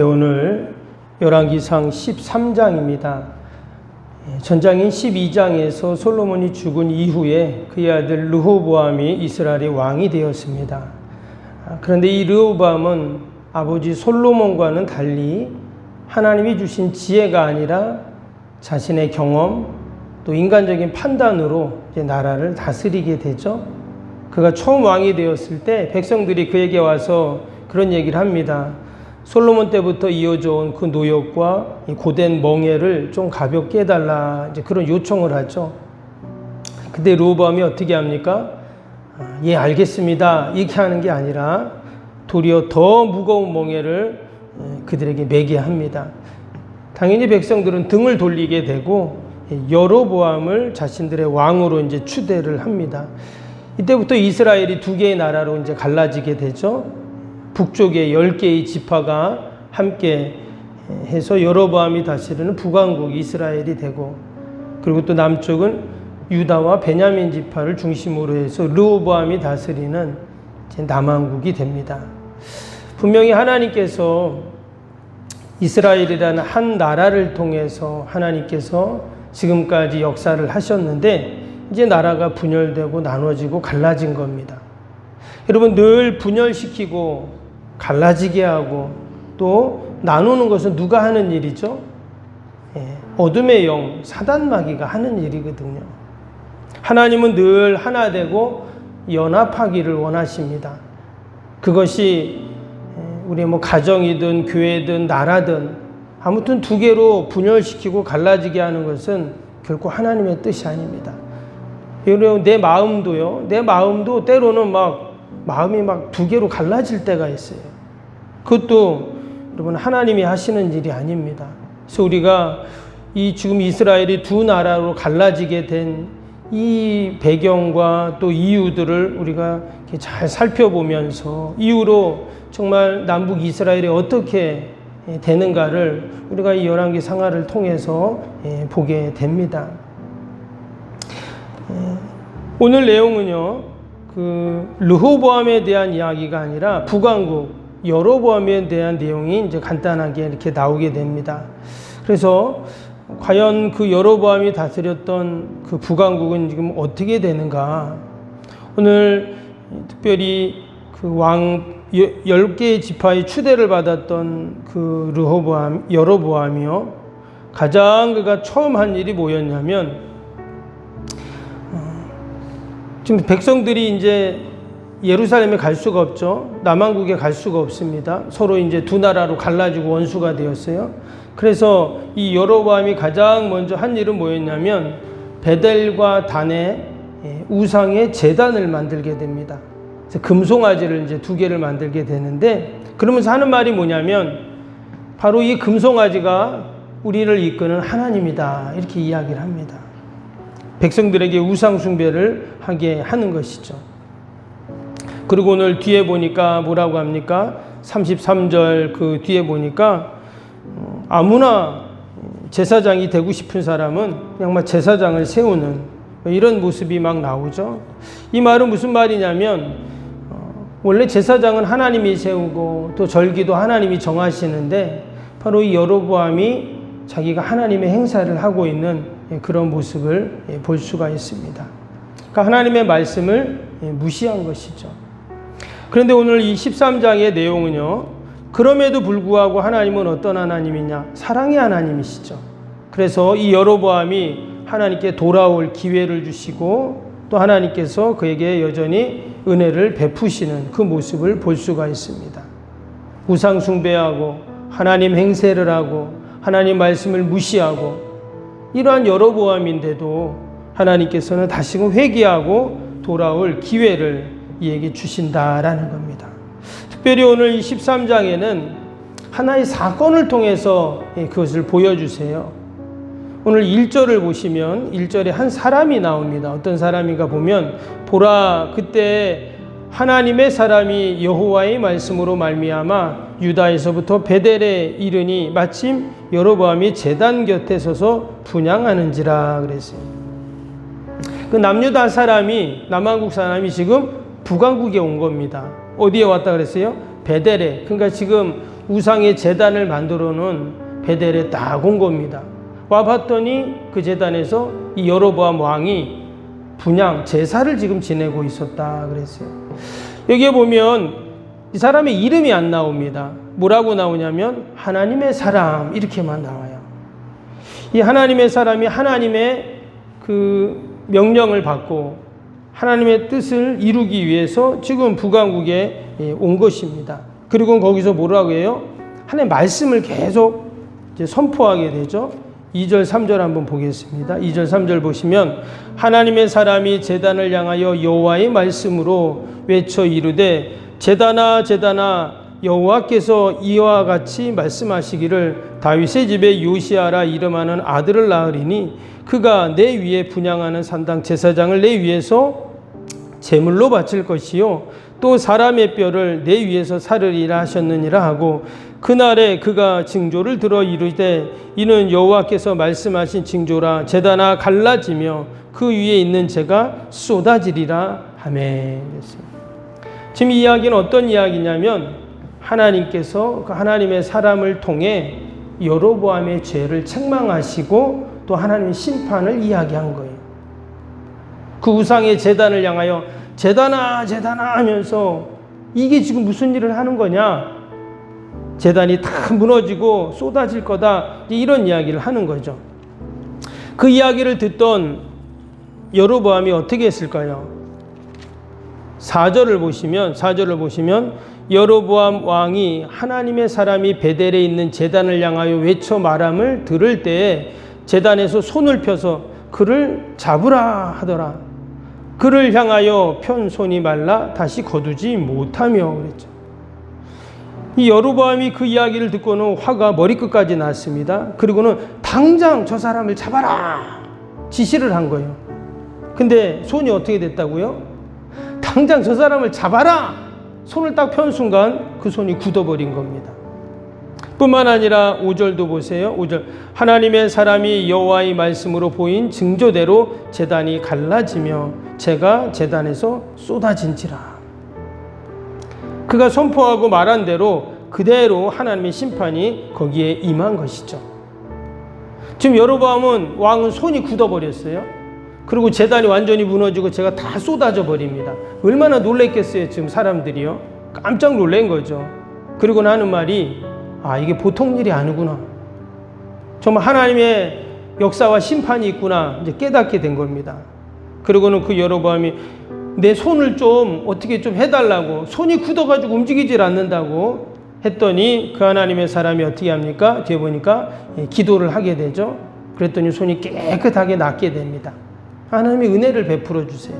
오늘 열왕기상 13장입니다. 전장인 12장에서 솔로몬이 죽은 이후에 그의 아들 르호보암이 이스라엘의 왕이 되었습니다. 그런데 이 르호보암은 아버지 솔로몬과는 달리 하나님이 주신 지혜가 아니라 자신의 경험 또 인간적인 판단으로 이제 나라를 다스리게 되죠. 그가 처음 왕이 되었을 때 백성들이 그에게 와서 그런 얘기를 합니다. 솔로몬 때부터 이어져 온 그 노역과 고된 멍에를 좀 가볍게 해달라, 이제 그런 요청을 하죠. 근데 르호보암이 어떻게 합니까? 예, 알겠습니다, 이렇게 하는 게 아니라 도리어 더 무거운 멍에를 그들에게 매게 합니다. 당연히 백성들은 등을 돌리게 되고 여로보암을 자신들의 왕으로 이제 추대를 합니다. 이때부터 이스라엘이 두 개의 나라로 이제 갈라지게 되죠. 북쪽에 10개의 지파가 함께 해서 여로보암이 다스리는 북왕국 이스라엘이 되고, 그리고 또 남쪽은 유다와 베냐민 지파를 중심으로 해서 르호보암이 다스리는 남왕국이 됩니다. 분명히 하나님께서 이스라엘이라는 한 나라를 통해서 하나님께서 지금까지 역사를 하셨는데, 이제 나라가 분열되고 나눠지고 갈라진 겁니다. 여러분, 늘 분열시키고 갈라지게 하고 또 나누는 것은 누가 하는 일이죠? 어둠의 영, 사단마귀가 하는 일이거든요. 하나님은 늘 하나 되고 연합하기를 원하십니다. 그것이 우리 가정이든 교회든 나라든 아무튼 두 개로 분열시키고 갈라지게 하는 것은 결코 하나님의 뜻이 아닙니다. 여러분, 내 마음도요, 내 마음도 때로는 마음이 두 개로 갈라질 때가 있어요. 그것도 여러분 하나님이 하시는 일이 아닙니다. 그래서 우리가 지금 이스라엘이 두 나라로 갈라지게 된 이 배경과 또 이유들을 우리가 이렇게 잘 살펴보면서 이후로 정말 남북 이스라엘이 어떻게 되는가를 우리가 이 열왕기 상하를 통해서 보게 됩니다. 오늘 내용은요, 르호보암에 대한 이야기가 아니라 북왕국 여로보암에 대한 내용이 이제 간단하게 이렇게 나오게 됩니다. 그래서 과연 그 여로보암이 다스렸던 그 북왕국은 지금 어떻게 되는가? 오늘 특별히 그 왕 10개의 지파의 추대를 받았던 그 여로보암이요, 가장 그가 처음 한 일이 뭐였냐면, 지금 백성들이 이제 예루살렘에 갈 수가 없죠. 남왕국에 갈 수가 없습니다. 서로 이제 두 나라로 갈라지고 원수가 되었어요. 그래서 이 여로보암이 가장 먼저 한 일은 뭐였냐면 베델과 단에 우상의 제단을 만들게 됩니다. 그래서 금송아지를 이제 두 개를 만들게 되는데, 그러면서 하는 말이 뭐냐면 바로 이 금송아지가 우리를 이끄는 하나님이다, 이렇게 이야기를 합니다. 백성들에게 우상 숭배를 하게 하는 것이죠. 그리고 오늘 뒤에 보니까 뭐라고 합니까? 33절 그 뒤에 보니까 아무나 제사장이 되고 싶은 사람은 그냥 제사장을 세우는 이런 모습이 나오죠. 이 말은 무슨 말이냐면 원래 제사장은 하나님이 세우고 또 절기도 하나님이 정하시는데 바로 이 여로보암이 자기가 하나님의 행사를 하고 있는 그런 모습을 볼 수가 있습니다. 그러니까 하나님의 말씀을 무시한 것이죠. 그런데 오늘 이 13장의 내용은요, 그럼에도 불구하고 하나님은 어떤 하나님이냐? 사랑의 하나님이시죠. 그래서 이 여로보암이 하나님께 돌아올 기회를 주시고 또 하나님께서 그에게 여전히 은혜를 베푸시는 그 모습을 볼 수가 있습니다. 우상 숭배하고 하나님 행세를 하고 하나님 말씀을 무시하고 이러한 여로보암인데도 하나님께서는 다시금 회개하고 돌아올 기회를 이에게 주신다라는 겁니다. 특별히 오늘 이 13장에는 하나의 사건을 통해서 그것을 보여주세요. 오늘 1절을 보시면 1절에 한 사람이 나옵니다. 어떤 사람인가 보면, 보라, 그때 하나님의 사람이 여호와의 말씀으로 말미암아 유다에서부터 베델에 이르니 마침 여로보암이 제단 곁에 서서 분향하는지라 그랬어요. 그 남유다 사람이, 남왕국 사람이 지금 북왕국에 온 겁니다. 어디에 왔다 그랬어요? 베델에. 그러니까 지금 우상의 제단을 만들어 놓은 베델에 딱 온 겁니다. 와봤더니 그 제단에서 이 여로보암 왕이 분향 제사를 지금 지내고 있었다 그랬어요. 여기에 보면 이 사람의 이름이 안 나옵니다. 뭐라고 나오냐면 하나님의 사람 이렇게만 나와요. 이 하나님의 사람이 하나님의 그 명령을 받고 하나님의 뜻을 이루기 위해서 지금 북왕국에 온 것입니다. 그리고 거기서 뭐라고 해요? 하나님의 말씀을 계속 이제 선포하게 되죠. 2절 3절 한번 보겠습니다. 2절 3절 보시면 하나님의 사람이 제단을 향하여 여호와의 말씀으로 외쳐 이르되 제단아 제단아 여호와께서 이와 같이 말씀하시기를 다윗의 집에 요시아라 이름하는 아들을 낳으리니 그가 내 위에 분향하는 산당 제사장을 내 위에서 제물로 바칠 것이요 또 사람의 뼈를 내 위에서 사르리라 하셨느니라 하고 그날에 그가 징조를 들어 이르되 이는 여호와께서 말씀하신 징조라 제단아 갈라지며 그 위에 있는 재가 쏟아지리라 하매. 지금 이 이야기는 어떤 이야기냐면 하나님께서 그 하나님의 사람을 통해 여로보암의 죄를 책망하시고 또 하나님의 심판을 이야기한 거예요. 그 우상의 제단을 향하여 제단아 제단아 하면서 이게 지금 무슨 일을 하는 거냐? 제단이 다 무너지고 쏟아질 거다. 이런 이야기를 하는 거죠. 그 이야기를 듣던 여로보암이 어떻게 했을까요? 4절을 보시면 여로보암 왕이 하나님의 사람이 베델에 있는 제단을 향하여 외쳐 말함을 들을 때에 제단에서 손을 펴서 그를 잡으라 하더라. 그를 향하여 편 손이 말라 다시 거두지 못하며 그랬죠. 이 여로보암이 그 이야기를 듣고는 화가 머리끝까지 났습니다. 그리고는 당장 저 사람을 잡아라 지시를 한 거예요. 근데 손이 어떻게 됐다고요? 당장 저 사람을 잡아라 손을 딱 편 순간 그 손이 굳어버린 겁니다. 뿐만 아니라 5절도 보세요. 5절 하나님의 사람이 여호와의 말씀으로 보인 징조대로 제단이 갈라지며 재가 제단에서 쏟아진지라. 그가 선포하고 말한 대로 그대로 하나님의 심판이 거기에 임한 것이죠. 지금 여로보암은 왕은 손이 굳어버렸어요. 그리고 제단이 완전히 무너지고 제가 다 쏟아져 버립니다. 얼마나 놀랬겠어요. 지금 사람들이요. 깜짝 놀란 거죠. 그리고 하는 말이 이게 보통 일이 아니구나. 정말 하나님의 역사와 심판이 있구나. 이제 깨닫게 된 겁니다. 그리고는 그 여로보암이 내 손을 좀 어떻게 좀 해달라고 손이 굳어가지고 움직이질 않는다고 했더니 그 하나님의 사람이 어떻게 합니까? 뒤에 보니까 기도를 하게 되죠. 그랬더니 손이 깨끗하게 낫게 됩니다. 하나님의 은혜를 베풀어 주세요.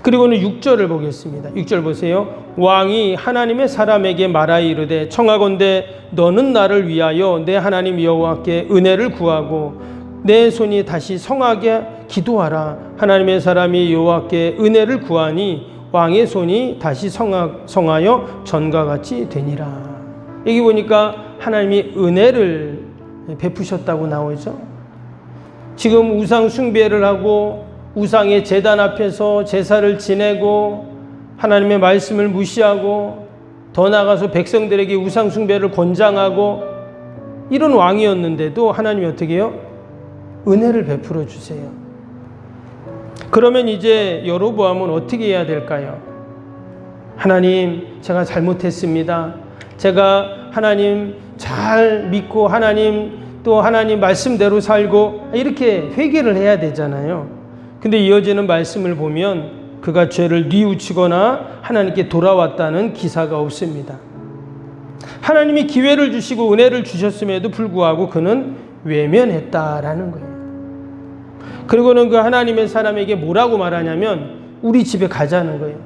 그리고는 6절을 보겠습니다. 6절 보세요. 왕이 하나님의 사람에게 말하여 이르되 청하건대 너는 나를 위하여 내 하나님 여호와께 은혜를 구하고 내 손이 다시 성하게 기도하라. 하나님의 사람이 여호와께 은혜를 구하니 왕의 손이 다시 성하여 전과 같이 되니라. 여기 보니까 하나님이 은혜를 베푸셨다고 나오죠. 지금 우상 숭배를 하고 우상의 제단 앞에서 제사를 지내고 하나님의 말씀을 무시하고 더 나아가서 백성들에게 우상 숭배를 권장하고 이런 왕이었는데도 하나님이 어떻게 해요? 은혜를 베풀어 주세요. 그러면 이제 여로보암은 어떻게 해야 될까요? 하나님, 제가 잘못했습니다. 제가 하나님 잘 믿고 하나님 또 하나님 말씀대로 살고 이렇게 회개를 해야 되잖아요. 근데 이어지는 말씀을 보면 그가 죄를 뉘우치거나 하나님께 돌아왔다는 기사가 없습니다. 하나님이 기회를 주시고 은혜를 주셨음에도 불구하고 그는 외면했다라는 거예요. 그리고는 그 하나님의 사람에게 뭐라고 말하냐면 우리 집에 가자는 거예요.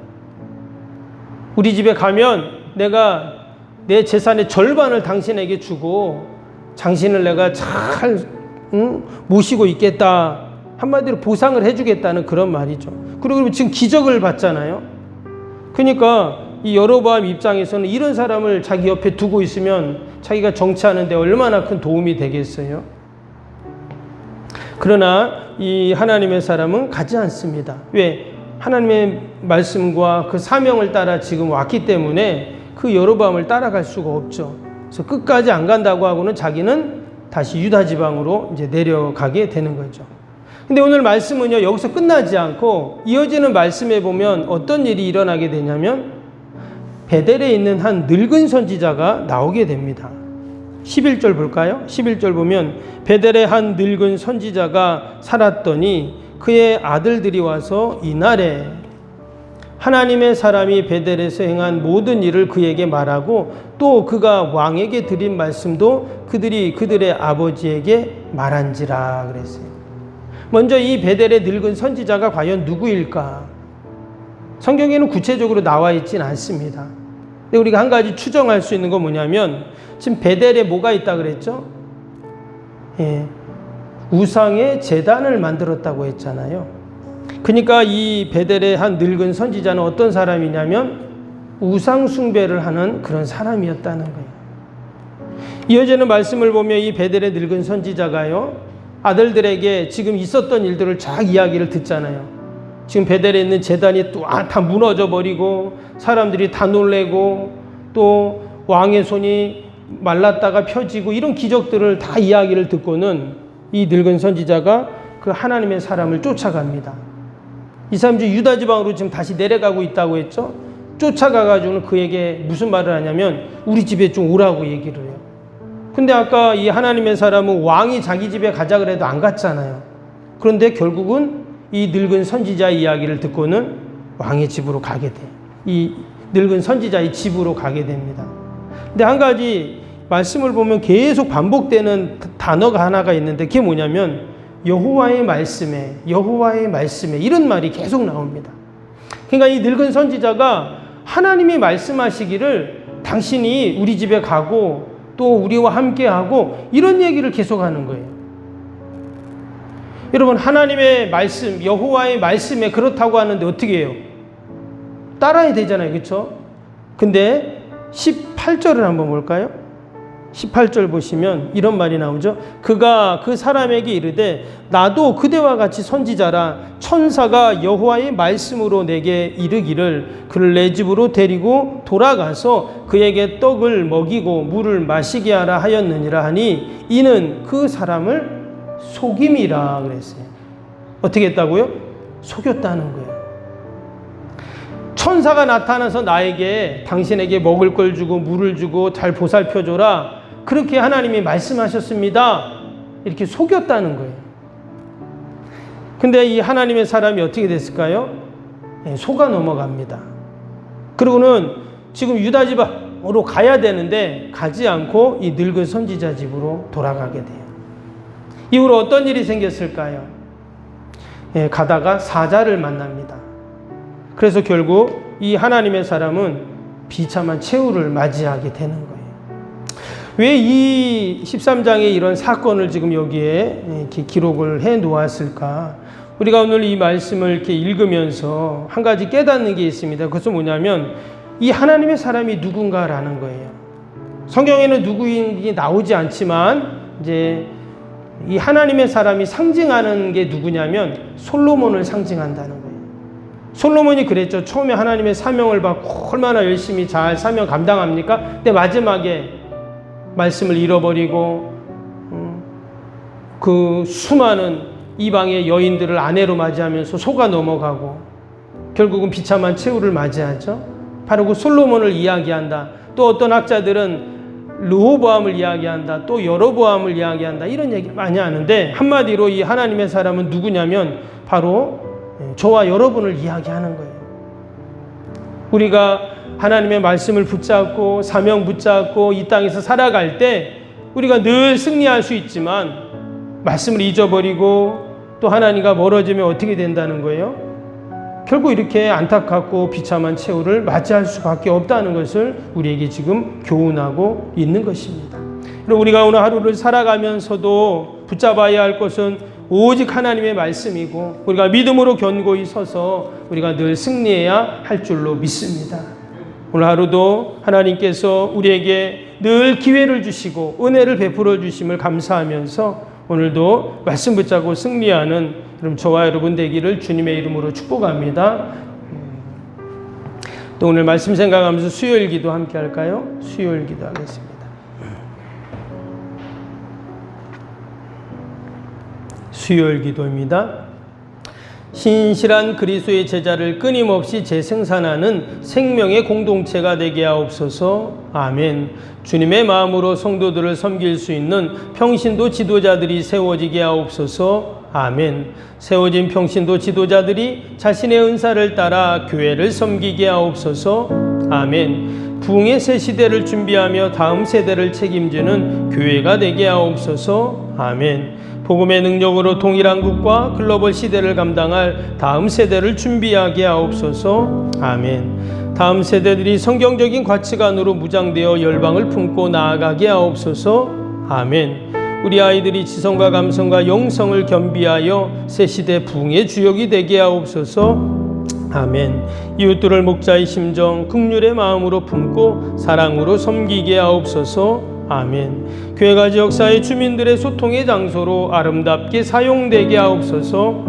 우리 집에 가면 내가 내 재산의 절반을 당신에게 주고 당신을 내가 잘 모시고 있겠다. 한마디로 보상을 해주겠다는 그런 말이죠. 그리고 지금 기적을 봤잖아요. 그러니까 이 여로보암 입장에서는 이런 사람을 자기 옆에 두고 있으면 자기가 정치하는데 얼마나 큰 도움이 되겠어요. 그러나 이 하나님의 사람은 가지 않습니다. 왜? 하나님의 말씀과 그 사명을 따라 지금 왔기 때문에 그 여로보암을 따라갈 수가 없죠. 그래서 끝까지 안 간다고 하고는 자기는 다시 유다 지방으로 이제 내려가게 되는 거죠. 근데 오늘 말씀은요, 여기서 끝나지 않고 이어지는 말씀에 보면 어떤 일이 일어나게 되냐면 베델에 있는 한 늙은 선지자가 나오게 됩니다. 11절 볼까요? 11절 보면 베델에 한 늙은 선지자가 살았더니 그의 아들들이 와서 이날에 하나님의 사람이 베델에서 행한 모든 일을 그에게 말하고 또 그가 왕에게 드린 말씀도 그들이 그들의 아버지에게 말한지라 그랬어요. 먼저 이 베델의 늙은 선지자가 과연 누구일까? 성경에는 구체적으로 나와 있진 않습니다. 근데 우리가 한 가지 추정할 수 있는 건 뭐냐면 지금 베델에 뭐가 있다 그랬죠? 우상의 제단을 만들었다고 했잖아요. 그러니까 이 베델의 한 늙은 선지자는 어떤 사람이냐면 우상 숭배를 하는 그런 사람이었다는 거예요. 이어지는 말씀을 보면 이 베델의 늙은 선지자가요, 아들들에게 지금 있었던 일들을 쫙 이야기를 듣잖아요. 지금 베델에 있는 제단이 또 다 무너져 버리고 사람들이 다 놀래고 또 왕의 손이 말랐다가 펴지고 이런 기적들을 다 이야기를 듣고는 이 늙은 선지자가 그 하나님의 사람을 쫓아갑니다. 이 사람들이 유다 지방으로 지금 다시 내려가고 있다고 했죠. 쫓아가가지고는 그에게 무슨 말을 하냐면 우리 집에 좀 오라고 얘기를 해요. 근데 아까 이 하나님의 사람은 왕이 자기 집에 가자 그래도 안 갔잖아요. 그런데 결국은 이 늙은 선지자의 이야기를 듣고는 왕의 집으로 가게 돼. 이 늙은 선지자의 집으로 가게 됩니다. 근데 한 가지 말씀을 보면 계속 반복되는 단어가 하나가 있는데 그게 뭐냐면 여호와의 말씀에 이런 말이 계속 나옵니다. 그러니까 이 늙은 선지자가 하나님이 말씀하시기를 당신이 우리 집에 가고 또 우리와 함께하고 이런 얘기를 계속하는 거예요. 여러분, 하나님의 말씀, 여호와의 말씀에 그렇다고 하는데 어떻게 해요? 따라야 되잖아요. 그렇죠? 근데 18절을 한번 볼까요? 18절 보시면 이런 말이 나오죠. 그가 그 사람에게 이르되 나도 그대와 같이 선지자라. 천사가 여호와의 말씀으로 내게 이르기를 그를 내 집으로 데리고 돌아가서 그에게 떡을 먹이고 물을 마시게 하라 하였느니라 하니 이는 그 사람을 속임이라 그랬어요. 어떻게 했다고요? 속였다는 거예요. 천사가 나타나서 나에게 당신에게 먹을 걸 주고 물을 주고 잘 보살펴줘라. 그렇게 하나님이 말씀하셨습니다. 이렇게 속였다는 거예요. 근데 이 하나님의 사람이 어떻게 됐을까요? 속아 넘어갑니다. 그리고는 지금 유다 지방으로 가야 되는데 가지 않고 이 늙은 선지자 집으로 돌아가게 돼요. 이후로 어떤 일이 생겼을까요? 가다가 사자를 만납니다. 그래서 결국 이 하나님의 사람은 비참한 최후를 맞이하게 되는 거예요. 왜 이 13장에 이런 사건을 지금 여기에 이렇게 기록을 해 놓았을까? 우리가 오늘 이 말씀을 이렇게 읽으면서 한 가지 깨닫는 게 있습니다. 그것은 뭐냐면 이 하나님의 사람이 누군가라는 거예요. 성경에는 누구인지 나오지 않지만 이제 이 하나님의 사람이 상징하는 게 누구냐면 솔로몬을 상징한다는 거예요. 솔로몬이 그랬죠. 처음에 하나님의 사명을 받고 얼마나 열심히 잘 사명 감당합니까? 근데 마지막에 말씀을 잃어버리고 그 수많은 이방의 여인들을 아내로 맞이하면서 속아 넘어가고 결국은 비참한 최후를 맞이하죠. 바로 그 솔로몬을 이야기한다. 또 어떤 학자들은 르호보암을 이야기한다. 또 여로보암을 이야기한다. 이런 얘기 많이 하는데 한마디로 이 하나님의 사람은 누구냐면 바로 저와 여러분을 이야기하는 거예요. 우리가 하나님의 말씀을 붙잡고 사명 붙잡고 이 땅에서 살아갈 때 우리가 늘 승리할 수 있지만 말씀을 잊어버리고 또 하나님과 멀어지면 어떻게 된다는 거예요? 결국 이렇게 안타깝고 비참한 최후를 맞이할 수밖에 없다는 것을 우리에게 지금 교훈하고 있는 것입니다. 그리고 우리가 오늘 하루를 살아가면서도 붙잡아야 할 것은 오직 하나님의 말씀이고 우리가 믿음으로 견고히 서서 우리가 늘 승리해야 할 줄로 믿습니다. 오늘 하루도 하나님께서 우리에게 늘 기회를 주시고 은혜를 베풀어 주심을 감사하면서 오늘도 말씀 붙잡고 승리하는 저와 여러분 되기를 주님의 이름으로 축복합니다. 또 오늘 말씀 생각하면서 수요일 기도 함께 할까요? 수요일 기도 하겠습니다. 수요일 기도입니다. 신실한 그리스도의 제자를 끊임없이 재생산하는 생명의 공동체가 되게 하옵소서. 아멘. 주님의 마음으로 성도들을 섬길 수 있는 평신도 지도자들이 세워지게 하옵소서. 아멘. 세워진 평신도 지도자들이 자신의 은사를 따라 교회를 섬기게 하옵소서. 아멘. 부흥의 새 시대를 준비하며 다음 세대를 책임지는 교회가 되게 하옵소서. 아멘. 복음의 능력으로 동일한국과 글로벌 시대를 감당할 다음 세대를 준비하게 하옵소서. 아멘. 다음 세대들이 성경적인 가치관으로 무장되어 열방을 품고 나아가게 하옵소서. 아멘. 우리 아이들이 지성과 감성과 영성을 겸비하여 새 시대 부흥의 주역이 되게 하옵소서. 아멘. 이웃들을 목자의 심정, 긍휼의 마음으로 품고 사랑으로 섬기게 하옵소서. 아멘. 교회가 지역사회 주민들의 소통의 장소로 아름답게 사용되게 하옵소서.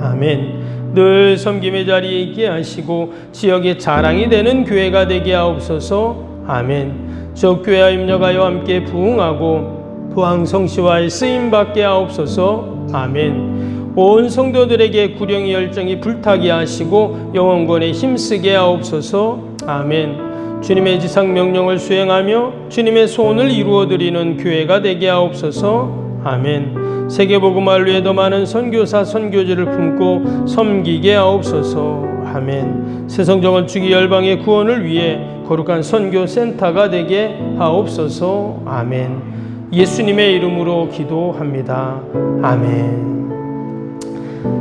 아멘. 늘 섬김의 자리에 있게 하시고 지역의 자랑이 되는 교회가 되게 하옵소서. 아멘. 지역교회와 협력하여 함께 부흥하고 부흥성시와의 쓰임받게 하옵소서. 아멘. 온 성도들에게 구령의 열정이 불타게 하시고 영원권에 힘쓰게 하옵소서. 아멘. 주님의 지상 명령을 수행하며 주님의 소원을 이루어드리는 교회가 되게 하옵소서. 아멘. 세계복음화를 위해 더 많은 선교사, 선교지를 품고 섬기게 하옵소서. 아멘. 새성정을 주기 열방의 구원을 위해 거룩한 선교센터가 되게 하옵소서. 아멘. 예수님의 이름으로 기도합니다. 아멘.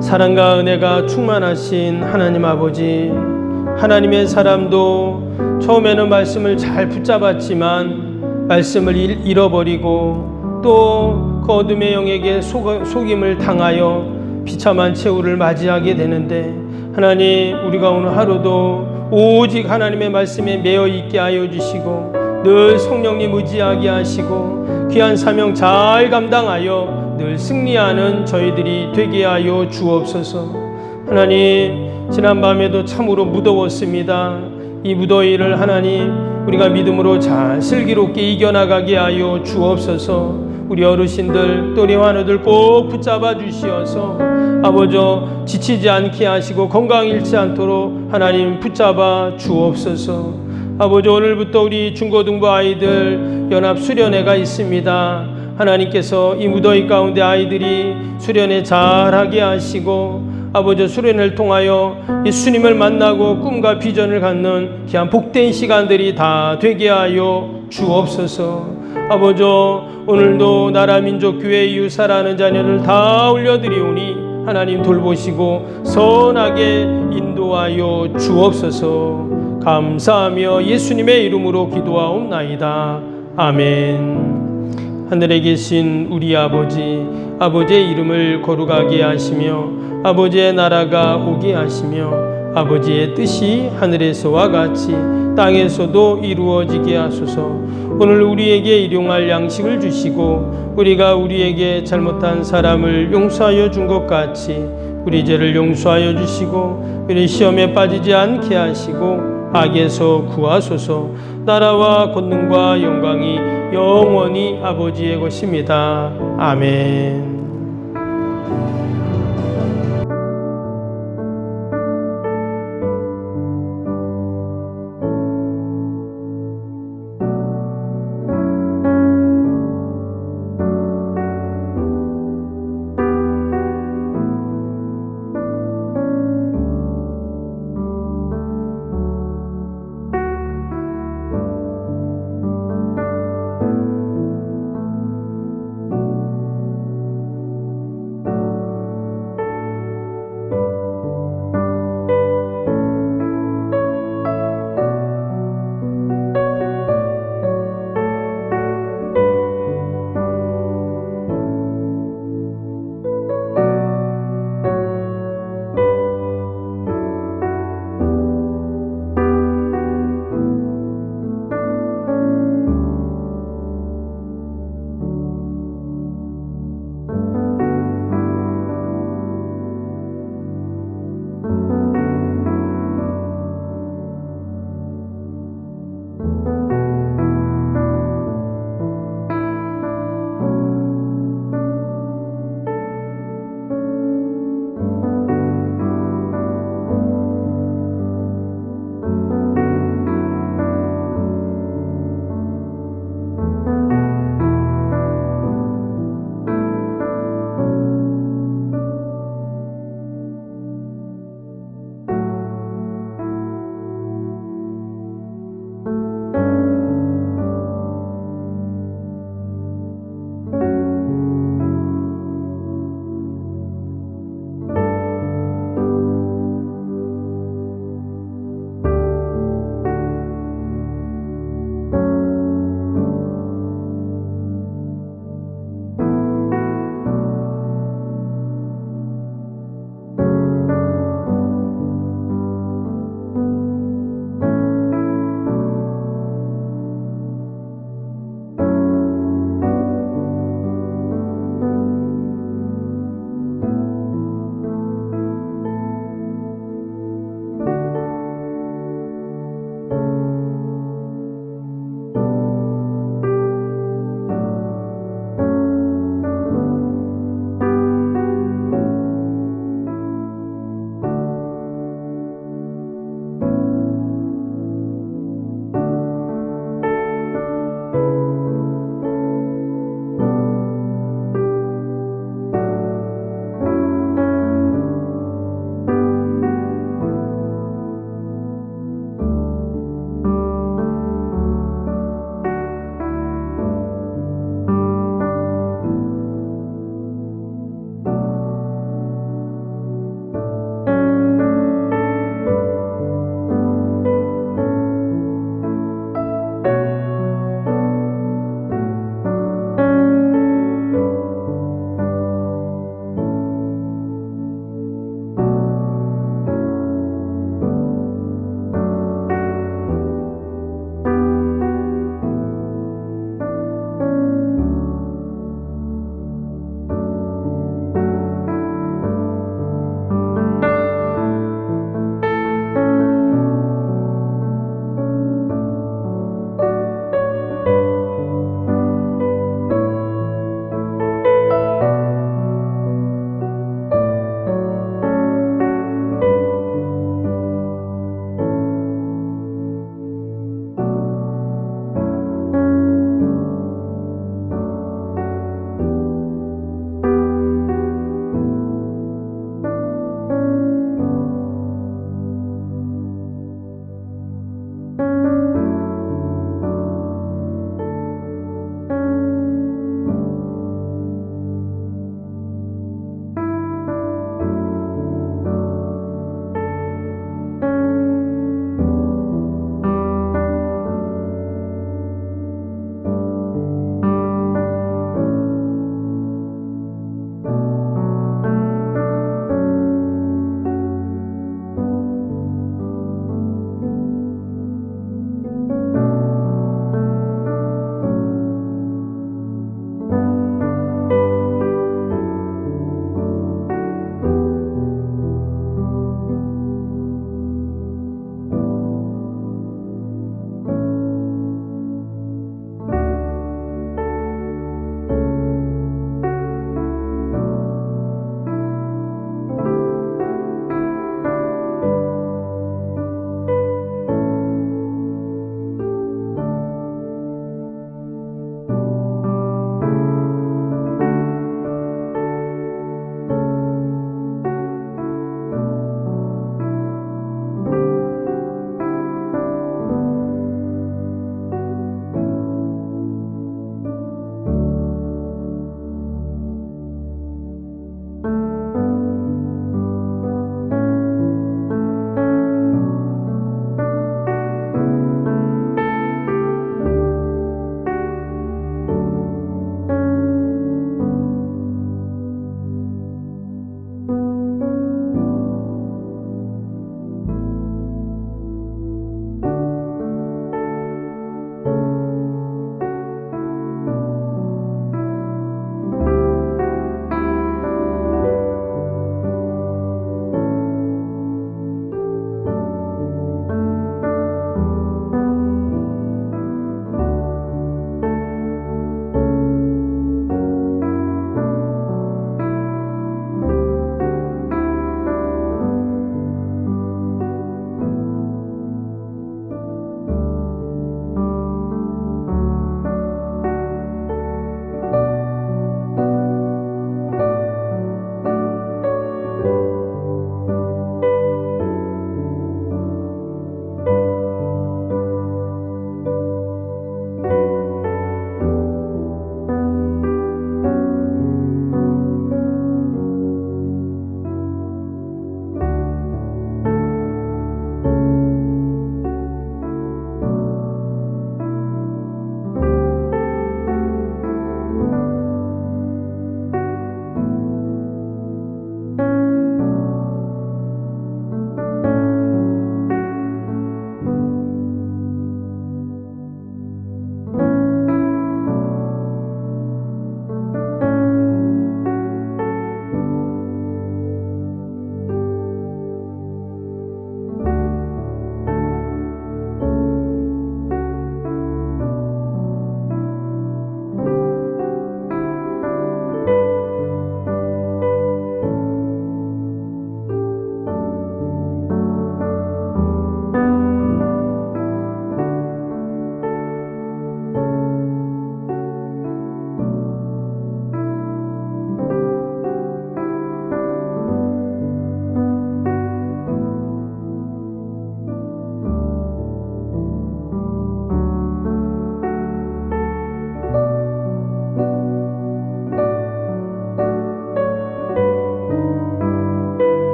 사랑과 은혜가 충만하신 하나님 아버지, 하나님의 사람도 처음에는 말씀을 잘 붙잡았지만 말씀을 잃어버리고 또 그 어둠의 영에게 속임을 당하여 비참한 최후를 맞이하게 되는데, 하나님, 우리가 오늘 하루도 오직 하나님의 말씀에 매여 있게 하여 주시고 늘 성령님 의지하게 하시고 귀한 사명 잘 감당하여 늘 승리하는 저희들이 되게 하여 주옵소서. 하나님, 지난밤에도 참으로 무더웠습니다. 이 무더위를 하나님, 우리가 믿음으로 잘 슬기롭게 이겨나가게 하여 주옵소서. 우리 어르신들, 또리 환우들 꼭 붙잡아 주시어서 아버지 지치지 않게 하시고 건강 잃지 않도록 하나님 붙잡아 주옵소서. 아버지, 오늘부터 우리 중고등부 아이들 연합 수련회가 있습니다. 하나님께서 이 무더위 가운데 아이들이 수련회 잘하게 하시고 아버지, 수련을 통하여 예수님을 만나고 꿈과 비전을 갖는 귀한 복된 시간들이 다 되게 하여 주옵소서. 아버지, 오늘도 나라 민족 교회 이웃 사랑하는 자녀를 다 올려드리오니 하나님 돌보시고 선하게 인도하여 주옵소서. 감사하며 예수님의 이름으로 기도하옵나이다. 아멘. 하늘에 계신 우리 아버지, 아버지의 이름을 거룩하게 하시며 아버지의 나라가 오게 하시며 아버지의 뜻이 하늘에서와 같이 땅에서도 이루어지게 하소서. 오늘 우리에게 일용할 양식을 주시고 우리가 우리에게 잘못한 사람을 용서하여 준 것 같이 우리 죄를 용서하여 주시고 우리 시험에 빠지지 않게 하시고 악에서 구하소서. 나라와 권능과 영광이 영원히 아버지의 것입니다. 아멘. 있습니다.